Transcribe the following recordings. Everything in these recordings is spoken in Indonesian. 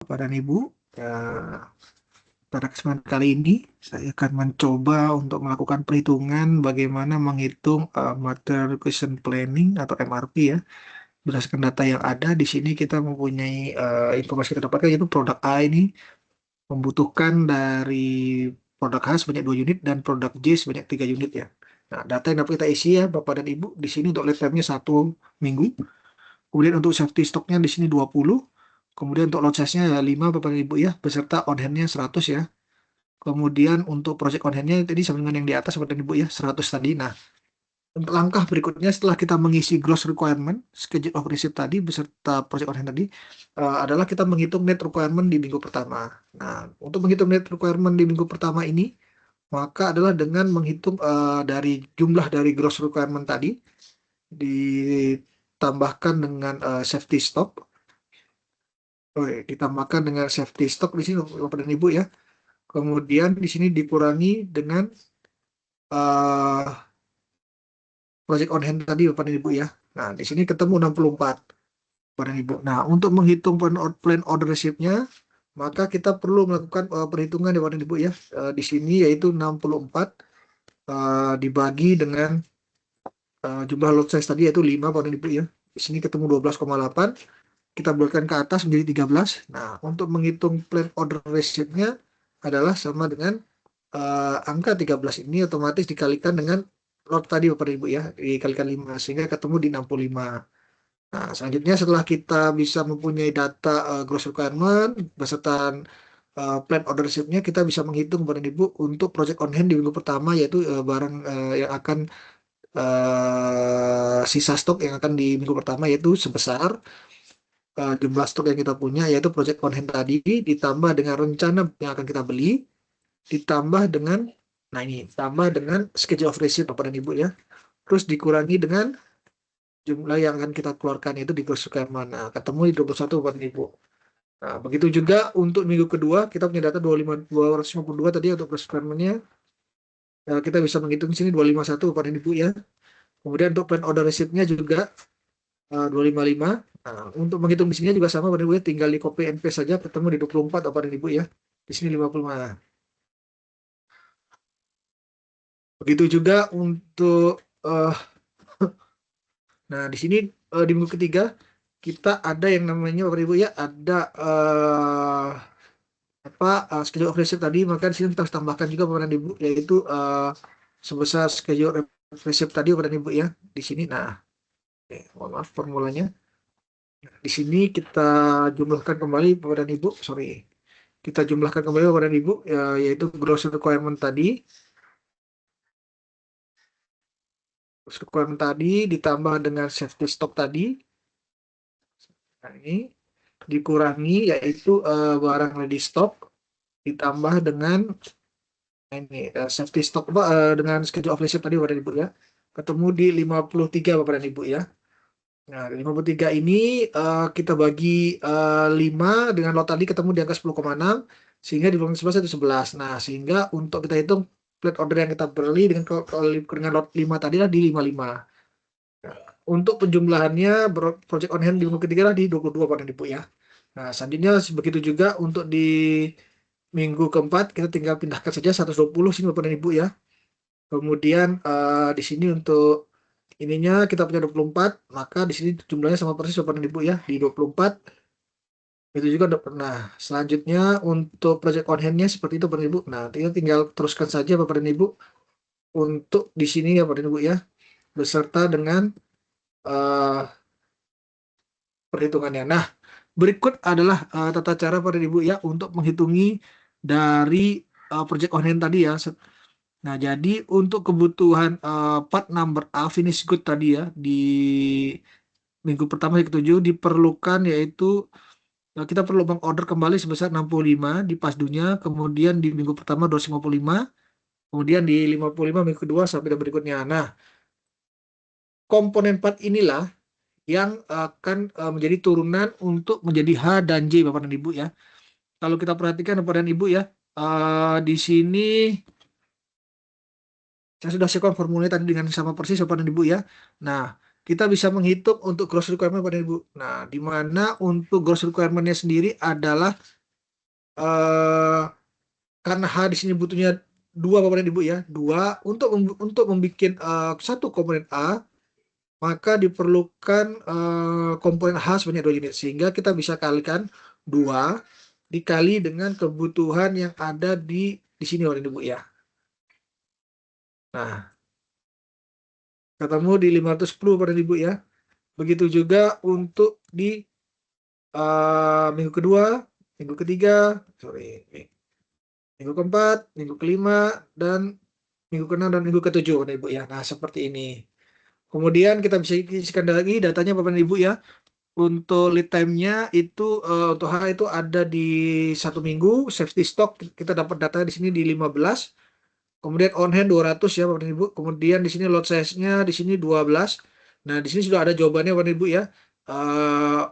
Bapak dan Ibu. Pada kesempatan kali ini, saya akan mencoba untuk melakukan perhitungan bagaimana menghitung Material Requisition Planning atau MRP ya. Berdasarkan data yang ada, di sini kita mempunyai informasi yang kita dapatkan yaitu produk A ini membutuhkan dari produk H sebanyak 2 unit dan produk J sebanyak 3 unit ya. Nah, data yang dapat kita isi ya, Bapak dan Ibu, di sini untuk lead time-nya 1 minggu. Kemudian untuk safety stock-nya di sini 20. Kemudian untuk lot size-nya ya 5 Bapak dan Ibu ya, beserta on hand-nya 100 ya. Kemudian untuk project on hand-nya tadi sama dengan yang di atas Bapak dan Ibu ya, 100 tadi. Nah, untuk langkah berikutnya setelah kita mengisi gross requirement, schedule of receipt tadi beserta project on hand tadi, adalah kita menghitung net requirement di minggu pertama. Nah, untuk menghitung net requirement di minggu pertama ini, maka adalah dengan menghitung dari jumlah dari gross requirement tadi, ditambahkan dengan safety stock. Oke, ditambahkan dengan safety stock di sini Bapak dan Ibu ya. Kemudian di sini dikurangi dengan uh, project on hand tadi Bapak dan Ibu ya. Nah, di sini ketemu 64 Bapak dan Ibu. Nah, untuk menghitung plan order receipt-nya, maka kita perlu melakukan perhitungan ya Bapak dan Ibu ya. Di sini yaitu 64 dibagi dengan jumlah lot size tadi yaitu 5 Bapak dan Ibu ya. Di sini ketemu 12,8. Kita bulatkan ke atas menjadi 13. Nah, untuk menghitung plan order receipt-nya adalah sama dengan angka 13 ini otomatis dikalikan dengan lot tadi Bapak dan Ibu ya, dikalikan 5 sehingga ketemu di 65. Nah, selanjutnya setelah kita bisa mempunyai data gross requirement beserta plan order receipt-nya, kita bisa menghitung Bapak dan Ibu untuk project on hand di minggu pertama yaitu barang yang akan sisa stok yang akan di minggu pertama yaitu sebesar jumlah stok yang kita punya yaitu project on hand tadi ditambah dengan rencana yang akan kita beli ditambah dengan tambah dengan schedule of receipt Bapak dan Ibu ya. Terus dikurangi dengan jumlah yang akan kita keluarkan itu di gross requirement. Nah, ketemu di 21 Bapak dan Ibu. Nah, begitu juga untuk minggu kedua kita punya data 252 tadi untuk gross requirement-nya. Kita bisa menghitung di sini 251 Bapak dan Ibu ya. Kemudian untuk plan order receipt-nya juga 255. Nah, untuk menghitung di sini juga sama Bapak dan Ibu ya, tinggal di copy and paste saja ketemu di 24 Bapak dan Ibu ya. Di sini 55. Begitu juga untuk nah di sini di minggu ketiga kita ada yang namanya Bapak Ibu ya, ada schedule of receipt tadi, maka di sini kita harus tambahkan juga Bapak dan Ibu yaitu sebesar schedule of receipt tadi Bapak dan Ibu ya di sini. Nah, mohon maaf formulanya. Di sini kita jumlahkan kembali Bapak dan Ibu, sorry. Kita jumlahkan kembali Bapak dan Ibu yaitu gross requirement tadi. Gross requirement tadi ditambah dengan safety stock tadi. Nah, ini dikurangi yaitu barang ready stock ditambah dengan ini safety stock dengan schedule of receipt tadi Bapak dan Ibu ya. Ketemu di 53 Bapak dan Ibu ya. Nah, 53 ini kita bagi 5 dengan lot tadi ketemu di angka 10,6 sehingga di bulan 11 itu 11. Nah, sehingga untuk kita hitung plate order yang kita beli dengan lot 5 tadi lah di 55. Nah, untuk penjumlahannya project on hand di minggu ketiga lah di 22 Bapak dan Ibu ya. Nah, selanjutnya begitu juga untuk di minggu keempat kita tinggal pindahkan saja 120 sini Bapak dan Ibu ya. Kemudian di sini untuk ininya kita punya 24, maka di sini jumlahnya sama persis Bapak dan Ibu ya di 24. Itu juga nah, selanjutnya untuk project on hand-nya seperti itu Bapak dan Ibu. Nah, kita tinggal teruskan saja Bapak dan Ibu untuk di sini ya Bapak dan Ibu ya beserta dengan perhitungannya. Nah, berikut adalah tata cara Bapak dan Ibu ya untuk menghitungi dari project on hand tadi ya. Nah, jadi untuk kebutuhan part number A finish good tadi ya di minggu pertama yang ketujuh diperlukan yaitu kita perlu mengorder kembali sebesar 65 di pasdunya, kemudian di minggu pertama 255, kemudian di 55 minggu kedua sampai dan berikutnya. Nah, komponen part inilah yang akan menjadi turunan untuk menjadi H dan J Bapak dan Ibu ya. Kalau kita perhatikan Bapak dan Ibu ya, di sini saya sudah siapkan formulanya tadi dengan sama persis Bapak dan Ibu ya. Nah, kita bisa menghitung untuk gross requirement Bapak dan Ibu. Nah, di mana untuk gross requirement-nya sendiri adalah eh, karena H di sini butuhnya 2 Bapak dan Ibu ya, 2 untuk membuat satu komponen A, maka diperlukan komponen H sebanyak 2 unit, sehingga kita bisa kalikan 2 dikali dengan kebutuhan yang ada di sini Bapak dan Ibu ya. Nah, ketemu di 510 Bapak dan Ibu ya. Begitu juga untuk di minggu kedua, minggu ketiga, sorry, minggu keempat, minggu kelima, dan minggu keenam dan minggu ketujuh Bapak dan Ibu ya. Nah, seperti ini. Kemudian kita bisa isikan lagi datanya Bapak dan Ibu ya. Untuk lead time-nya itu untuk H itu ada di 1 minggu, safety stock kita dapat data di sini di 15. Kemudian on hand 200 ya Bapak dan Ibu. Kemudian di sini lot size-nya di sini 12. Nah, di sini sudah ada jawabannya Bapak dan Ibu ya. Eh,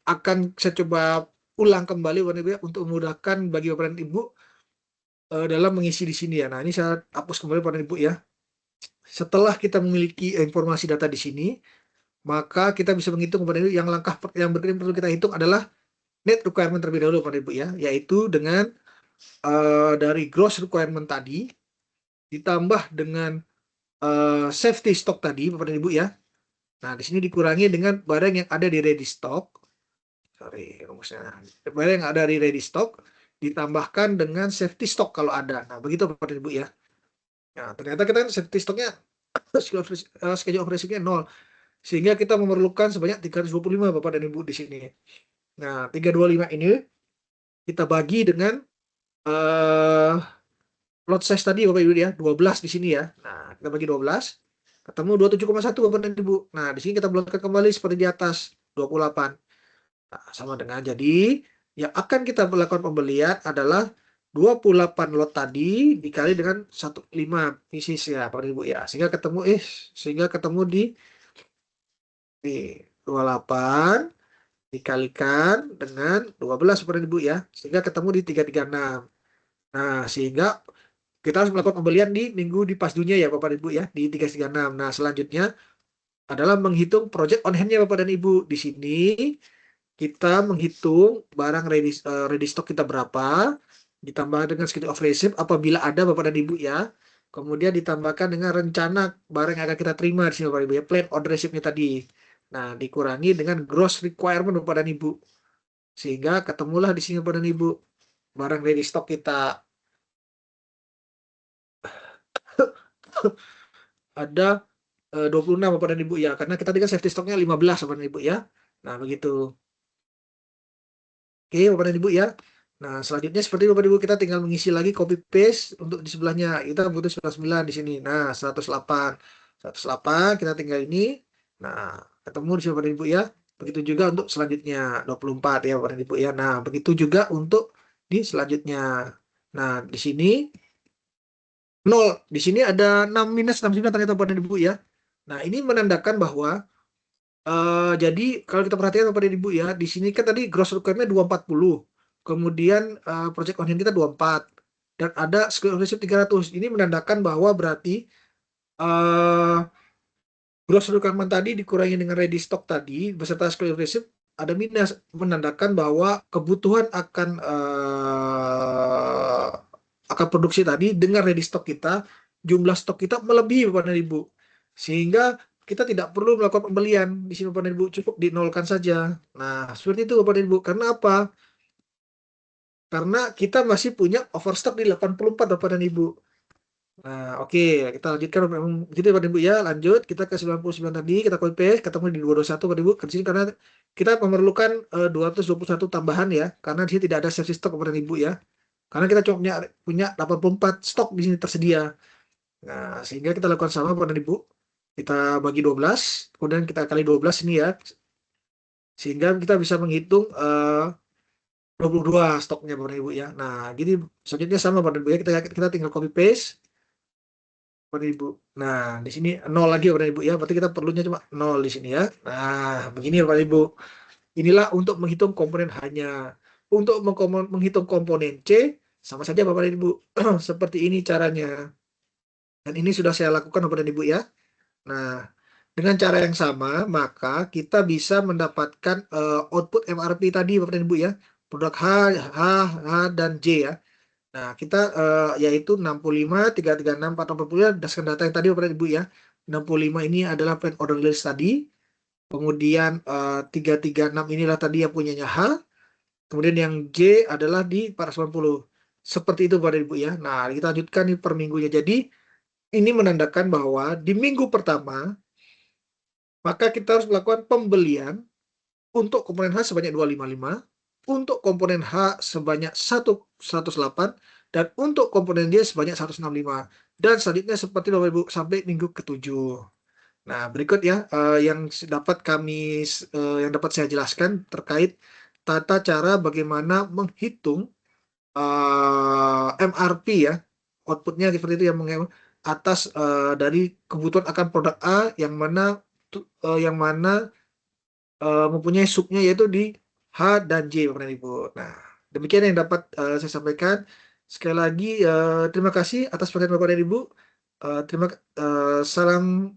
akan saya coba ulang kembali Bapak dan Ibu ya untuk memudahkan bagi Bapak dan Ibu dalam mengisi di sini ya. Nah, ini saya hapus kembali Bapak dan Ibu ya. Setelah kita memiliki informasi data di sini, maka kita bisa menghitung Bapak dan Ibu yang yang berikutnya perlu kita hitung adalah net requirement terlebih dahulu Bapak dan Ibu ya, yaitu dengan dari gross requirement tadi ditambah dengan safety stock tadi Bapak dan Ibu ya. Nah, di sini dikurangi dengan barang yang ada di ready stock. Sorry, rumusnya. Barang yang ada di ready stock ditambahkan dengan safety stock kalau ada. Nah, begitu Bapak dan Ibu ya. Nah, ternyata kita kan safety stocknya schedule operasinya 0. Sehingga kita memerlukan sebanyak 325 Bapak dan Ibu di sini. Nah, 325 ini kita bagi dengan eh lot size tadi Bapak Ibu ya, 12 di sini ya. Nah, kita bagi 12, ketemu 27,1 Bapak dan Ibu. Nah, di sini kita bulatkan kembali seperti di atas, 28. Nah, sama dengan jadi yang akan kita lakukan pembelian adalah 28 lot tadi dikali dengan 15 pieces ya Bapak dan Ibu ya. Sehingga ketemu di 28 dikalikan dengan 12 Bapak dan Ibu ya. Sehingga ketemu di 336. Nah, sehingga kita harus melakukan pembelian di minggu di pas dunia ya Bapak dan Ibu ya di 336. Nah, selanjutnya adalah menghitung project on hand-nya Bapak dan Ibu. Di sini kita menghitung barang ready stock kita berapa, ditambah dengan schedule of receipt apabila ada Bapak dan Ibu ya. Kemudian ditambahkan dengan rencana barang yang akan kita terima di sini Bapak dan Ibu ya, plan order receipt-nya tadi. Nah, dikurangi dengan gross requirement Bapak dan Ibu. Sehingga ketemulah di sini Bapak dan Ibu barang ready stock kita ada 26 Bapak dan Ibu ya, karena kita tadi kan safety stocknya 15 Bapak dan Ibu ya. Nah, begitu. Oke, Bapak dan Ibu ya. Nah, selanjutnya seperti Bapak dan Ibu kita tinggal mengisi lagi copy paste untuk di sebelahnya. Kita butuh 99 di sini. Nah, 108. 108 kita tinggal ini. Nah, ketemu di sini Bapak dan Ibu ya. Begitu juga untuk selanjutnya 24 ya Bapak dan Ibu ya. Nah, begitu juga untuk di selanjutnya. Nah, di sini 0. Di sini ada 6 minus 69 ternyata Bapak dan Ibu ya. Nah, ini menandakan bahwa jadi kalau kita perhatikan Bapak dan Ibu ya, di sini kan tadi gross requirement 240. Kemudian project on hand kita 24 dan ada skill receipt 300. Ini menandakan bahwa berarti uh, gross requirement tadi dikurangi dengan ready stock tadi beserta skill receipt ada minus, menandakan bahwa kebutuhan akan produksi tadi dengan ready stock kita, jumlah stok kita melebihi Bapak dan Ibu. Sehingga kita tidak perlu melakukan pembelian di sini Bapak dan Ibu, cukup dinolkan saja. Nah, seperti itu Bapak dan Ibu. Karena apa? Karena kita masih punya overstock di 84 Bapak dan Ibu. Nah, oke, kita lanjutkan jadi Bapak dan Ibu ya, lanjut kita ke 99 tadi, kita copy paste, ketemu di 221 Bapak dan Ibu, ke sini karena kita memerlukan 221 tambahan ya, karena di sini tidak ada safety stock Bapak dan Ibu ya. Karena kita cuma punya 84 stok di sini tersedia. Nah, sehingga kita lakukan sama Bapak dan Ibu. Kita bagi 12, kemudian kita kali 12 ini ya. Sehingga kita bisa menghitung 22 stoknya Bapak dan Ibu ya. Nah, gini selanjutnya sama Bapak dan Ibu ya. Kita tinggal copy paste Bapak dan Ibu. Nah, di sini 0 lagi Bapak dan Ibu ya. Berarti kita perlunya cuma 0 di sini ya. Nah, begini Bapak dan Ibu. Inilah untuk menghitung komponen hanya. Untuk menghitung komponen C, sama saja Bapak dan Ibu. Seperti ini caranya. Dan ini sudah saya lakukan Bapak dan Ibu ya. Nah, dengan cara yang sama, maka kita bisa mendapatkan output MRP tadi Bapak dan Ibu ya. produk H, H, dan J ya. Nah, kita yaitu 65, 336, 440 berdasarkan data yang tadi Bapak Ibu ya. 65 ini adalah plan order list tadi. Kemudian 336 inilah tadi yang punyanya H. Kemudian yang J adalah di 490. Seperti itu Bapak Ibu ya. Nah, kita lanjutkan nih per minggunya. Jadi, ini menandakan bahwa di minggu pertama, maka kita harus melakukan pembelian untuk komponen H sebanyak 255, untuk komponen H sebanyak 108, dan untuk komponen D sebanyak 165. Dan selanjutnya seperti Bapak Ibu sampai minggu ketujuh. Nah, berikut ya yang dapat saya jelaskan terkait tata cara bagaimana menghitung MRP ya, outputnya seperti itu yang atas dari kebutuhan akan produk A yang mana mempunyai subnya yaitu di H dan J Bapak dan Ibu. Nah, demikian yang dapat saya sampaikan. Sekali lagi terima kasih atas perhatian Bapak dan Ibu. Salam